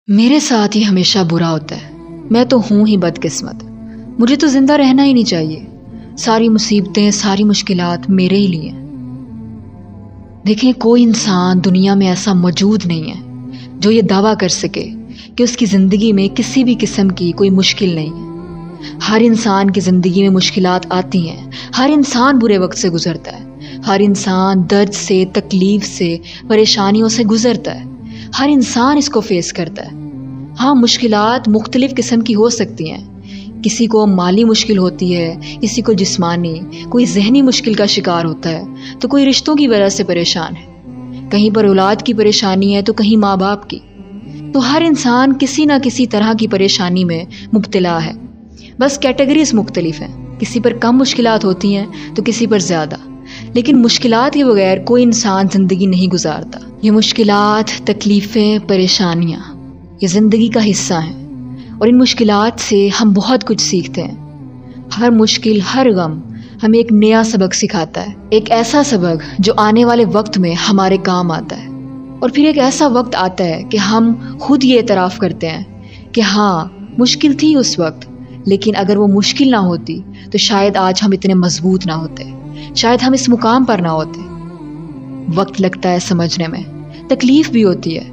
میرے ساتھ ہی ہمیشہ برا ہوتا ہے. میں تو ہوں ہی بدقسمت. مجھے تو زندہ رہنا ہی نہیں چاہیے. ساری مصیبتیں، ساری مشکلات میرے ہی لیے. دیکھیں، کوئی انسان دنیا میں ایسا موجود نہیں ہے جو یہ دعویٰ کر سکے کہ اس کی زندگی میں کسی بھی قسم کی کوئی مشکل نہیں ہے. ہر انسان کی زندگی میں مشکلات آتی ہیں. ہر انسان برے وقت سے گزرتا ہے. ہر انسان درد سے، تکلیف سے، پریشانیوں سے گزرتا ہے. ہر انسان اس کو فیس کرتا ہے. ہاں، مشکلات مختلف قسم کی ہو سکتی ہیں. کسی کو مالی مشکل ہوتی ہے، کسی کو جسمانی، کوئی ذہنی مشکل کا شکار ہوتا ہے، تو کوئی رشتوں کی وجہ سے پریشان ہے. کہیں پر اولاد کی پریشانی ہے تو کہیں ماں باپ کی. تو ہر انسان کسی نہ کسی طرح کی پریشانی میں مبتلا ہے. بس کیٹیگریز مختلف ہیں. کسی پر کم مشکلات ہوتی ہیں تو کسی پر زیادہ. لیکن مشکلات کے بغیر کوئی انسان زندگی نہیں گزارتا. یہ مشکلات، تکلیفیں، پریشانیاں یہ زندگی کا حصہ ہیں، اور ان مشکلات سے ہم بہت کچھ سیکھتے ہیں. ہر مشکل، ہر غم ہمیں ایک نیا سبق سکھاتا ہے. ایک ایسا سبق جو آنے والے وقت میں ہمارے کام آتا ہے. اور پھر ایک ایسا وقت آتا ہے کہ ہم خود یہ اعتراف کرتے ہیں کہ ہاں، مشکل تھی اس وقت، لیکن اگر وہ مشکل نہ ہوتی تو شاید آج ہم اتنے مضبوط نہ ہوتے، شاید ہم اس مقام پر نہ ہوتے. وقت لگتا ہے سمجھنے میں، تکلیف بھی ہوتی ہے،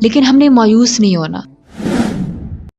لیکن ہم نے مایوس نہیں ہونا.